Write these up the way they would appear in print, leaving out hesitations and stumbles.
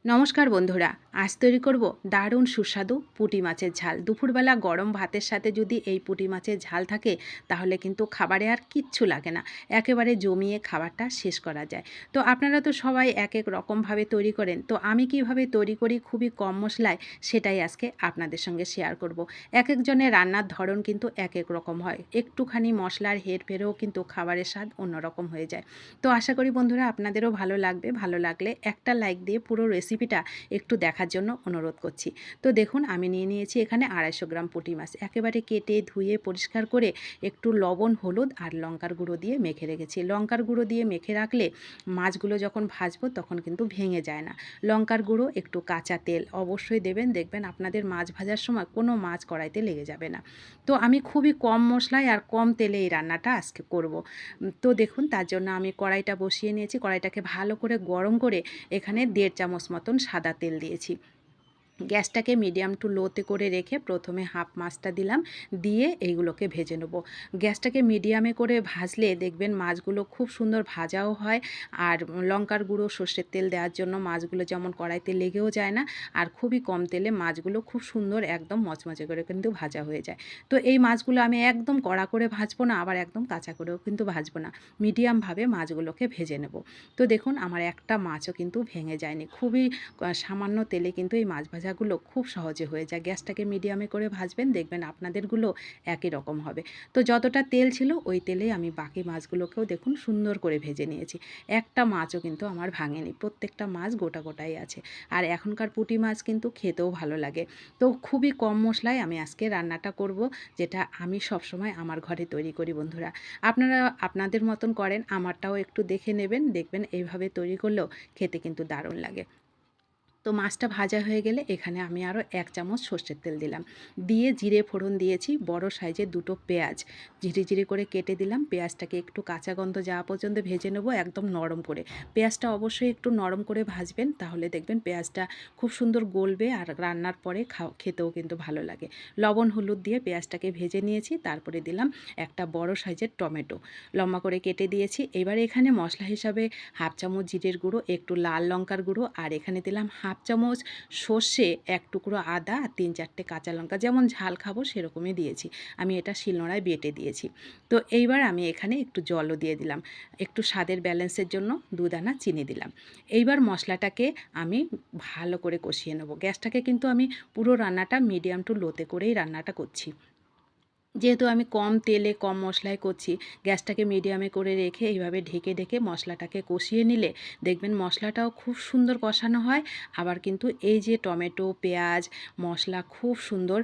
নমস্কার বন্ধুরা, আজ তৈরি করব দারুণ সুস্বাদু পুঁটি মাছের ঝাল। দুপুরবেলা গরম ভাতের সাথে যদি এই পুঁটি মাছের ঝাল থাকে তাহলে কিন্তু খাবারে আর কিচ্ছু লাগে না, একেবারে জমিয়ে খাবারটা শেষ করা যায়। তো আপনারা তো সবাই এক এক রকমভাবে তৈরি করেন, তো আমি কিভাবে তৈরি করি খুবই কম মশলায় সেটাই আজকে আপনাদের সঙ্গে শেয়ার করব। এক একজনের রান্নার ধরন কিন্তু এক এক রকম হয়, একটুখানি মশলার হেরফেরেও কিন্তু খাবারের স্বাদ অন্যরকম হয়ে যায়। তো আশা করি বন্ধুরা আপনাদেরও ভালো লাগবে। ভালো লাগলে একটা লাইক দিয়ে পুরো রেসিপিটা একটু দেখার জন্য অনুরোধ করছি। তো দেখুন, আমি নিয়ে নিয়েছি এখানে 250 গ্রাম পুঁটি মাছ, একেবারে কেটে ধুয়ে পরিষ্কার করে একটু লবণ, হলুদ আর লঙ্কার গুঁড়ো দিয়ে মেখে রেখেছি। লঙ্কার গুঁড়ো দিয়ে মেখে রাখলে মাছগুলো যখন ভাজবো তখন কিন্তু ভেঙে যায় না। লঙ্কার গুঁড়ো, একটু কাঁচা তেল অবশ্যই দেবেন, দেখবেন আপনাদের মাছ ভাজার সময় কোনো মাছ কড়াইতে লেগে যাবে না। তো আমি খুবই কম মশলায় আর কম তেলে এই রান্নাটা আজকে করব। তো দেখুন, তার জন্য আমি কড়াইটা বসিয়ে নিয়েছি। কড়াইটাকে ভালো করে গরম করে এখানে 1.5 চামচ মতন সাদা তেল দিয়েছি। গ্যাসটাকে মিডিয়াম টু লোতে করে রেখে প্রথমে হাফ মাছটা দিলাম, দিয়ে এইগুলোকে ভেজে নেব। গ্যাসটাকে মিডিয়ামে করে ভাজলে দেখবেন মাছগুলো খুব সুন্দর ভাজাও হয়। আর লঙ্কার গুঁড়ো, সর্ষের তেল দেওয়ার জন্য মাছগুলো যেমন কড়াইতে লেগেও যায় না, আর খুবই কম তেলে মাছগুলো খুব সুন্দর একদম মচমচে করে কিন্তু ভাজা হয়ে যায়। তো এই মাছগুলো আমি একদম কড়া করে ভাজবো না, আবার একদম কাঁচা করেও কিন্তু ভাজবো না, মিডিয়ামভাবে মাছগুলোকে ভেজে নেব। তো দেখুন, আমার একটা মাছও কিন্তু ভেঙে যায়নি। খুবই সামান্য তেলে কিন্তু এই মাছ ভাজাগুলো খুব সহজে হয়ে যায়। গ্যাসটাকে মিডিয়ামে করে ভাজবেন, দেখবেন আপনাদেরগুলো একই রকম হবে। তো যতটা তেল ছিল ওই তেলেই আমি বাকি মাছগুলোকেও দেখুন সুন্দর করে ভেজে নিয়েছি। একটা মাছও কিন্তু আমার ভাঙেনি, প্রত্যেকটা মাছ গোটা গোটাই আছে। আর এখনকার পুঁটি মাছ কিন্তু খেতেও ভালো লাগে। তো খুবই কম মশলায় আমি আজকে রান্নাটা করব, যেটা আমি সবসময় আমার ঘরে তৈরি করি বন্ধুরা। আপনারা আপনাদের মতন করেন, আমারটাও একটু দেখে নেবেন, দেখবেন এইভাবে তৈরি করলেও খেতে কিন্তু দারুণ লাগে। তো মাছটা ভাজা হয়ে গেলে এখানে আমি আরও 1 চামচ সর্ষের তেল দিলাম, দিয়ে জিরে ফোড়ন দিয়েছি। বড় সাইজের 2টো পেঁয়াজ ঝিরি ঝিরি করে কেটে দিলাম। পেঁয়াজটাকে একটু কাঁচা গন্ধ যাওয়া পর্যন্ত ভেজে নেব, একদম নরম করে। পেঁয়াজটা অবশ্যই একটু নরম করে ভাজবেন, তাহলে দেখবেন পেঁয়াজটা খুব সুন্দর গলবে আর রান্নার পরে খেতেও কিন্তু ভালো লাগে। লবণ হলুদ দিয়ে পেঁয়াজটাকে ভেজে নিয়েছি, তারপরে দিলাম একটা বড় সাইজের টমেটো, লম্বা করে কেটে দিয়েছি। এবার এখানে মশলা হিসাবে হাফ চামচ জিরের গুঁড়ো, একটু লাল লঙ্কার গুঁড়ো, আর এখানে দিলাম হাফ চামচ সর্ষে, এক টুকরো আদা আর 3-4টে কাঁচা লঙ্কা, যেমন ঝাল খাবো সেরকমই দিয়েছি। আমি এটা শিলনোড়ায় বেটে দিয়েছি। তো এইবার আমি এখানে একটু জলও দিয়ে দিলাম, একটু স্বাদের ব্যালেন্সের জন্য 2 দানা চিনি দিলাম। এইবার মশলাটাকে আমি ভালো করে কষিয়ে নেব। গ্যাসটাকে কিন্তু আমি পুরো রান্নাটা মিডিয়াম টু লোতে করেই রান্নাটা করছি। যেহেতু আমি কম তেলে কম মশলায় করছি, গ্যাসটাকে মিডিয়ামে করে রেখে এইভাবে ঢেকে ঢেকে মশলাটাকে কষিয়ে নিলে দেখবেন মশলাটাও খুব সুন্দর কষানো হয়। আবার কিন্তু এই যে টমেটো, পেঁয়াজ, মশলা খুব সুন্দর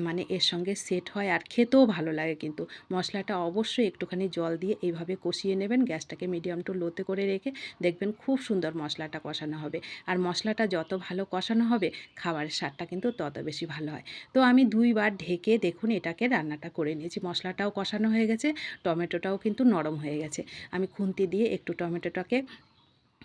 মানে এর সঙ্গে সেট হয়, আর খেতেও ভালো লাগে কিন্তু। মশলাটা অবশ্যই একটুখানি জল দিয়ে এইভাবে কষিয়ে নেবেন, গ্যাসটাকে মিডিয়াম টু লোতে করে রেখে, দেখবেন খুব সুন্দর মশলাটা কষানো হবে। আর মশলাটা যত ভালো কষানো হবে খাবারের স্বাদটা কিন্তু তত বেশি ভালো হয়। তো আমি 2 বার ঢেকে দেখুন এটাকে রান্নাটা করে নিয়েছি। মশলাটাও কষানো হয়ে গেছে, টমেটোটাও কিন্তু নরম হয়ে গেছে। আমি খুন্তি দিয়ে একটু টমেটোটাকে,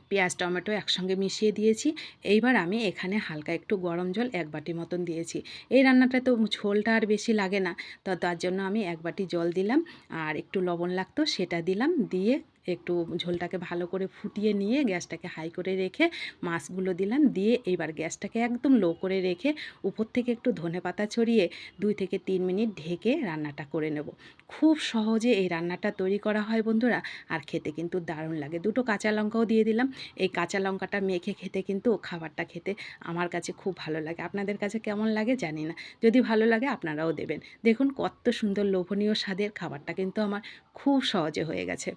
পেঁয়াজ টমেটো একসঙ্গে মিশিয়ে দিয়েছি। এইবার আমি এখানে হালকা একটু গরম জল 1 বাটি মতন দিয়েছি। এই রান্নাটায় তো ঝোলটা আর বেশি লাগে না, তো তার জন্য আমি 1 বাটি জল দিলাম। আর একটু লবণ লাগতো সেটা দিলাম, দিয়ে একটু ঝোলটাকে ভালো করে ফুটিয়ে নিয়ে গ্যাসটাকে হাই করে রেখে মাছগুলো দিলাম, দিয়ে এইবার গ্যাসটাকে একদম লো করে রেখে উপর থেকে একটু ধনেপাতা ছড়িয়ে 2 থেকে 3 মিনিট ঢেকে রান্নাটা করে নেব। খুব সহজে এই রান্নাটা তৈরি করা হয় বন্ধুরা, আর খেতে কিন্তু দারুণ লাগে। 2টো কাঁচা লঙ্কাও দিয়ে দিলাম। এই কাঁচা লঙ্কাটা মেখে খেতে কিন্তু খাবারটা খেতে আমার কাছে খুব ভালো লাগে। আপনাদের কাছে কেমন লাগে জানি না। যদি ভালো লাগে আপনারাও দেবেন। দেখুন কত সুন্দর লোভনীয় স্বাদের খাবারটা কিন্তু আমার খুব সহজে হয়ে গেছে।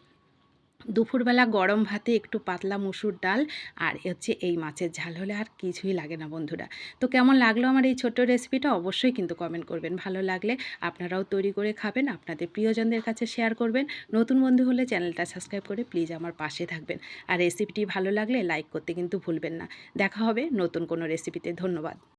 দুপুরবেলা গরম ভাতে একটু পাতলা মুসুর ডাল আর হচ্ছে এই মাছের ঝাল হলে আর কিছুই লাগে না বন্ধুরা। তো কেমন লাগলো আমার এই ছোট্ট রেসিপিটা অবশ্যই কিন্তু কমেন্ট করবেন। ভালো লাগলে আপনারাও তৈরি করে খাবেন, আপনাদের প্রিয়জনদের কাছে শেয়ার করবেন। নতুন বন্ধু হলে চ্যানেলটা সাবস্ক্রাইব করে প্লিজ আমার পাশে থাকবেন। আর রেসিপিটি ভালো লাগলে লাইক করতে কিন্তু ভুলবেন না। দেখা হবে নতুন কোনো রেসিপিতে। ধন্যবাদ।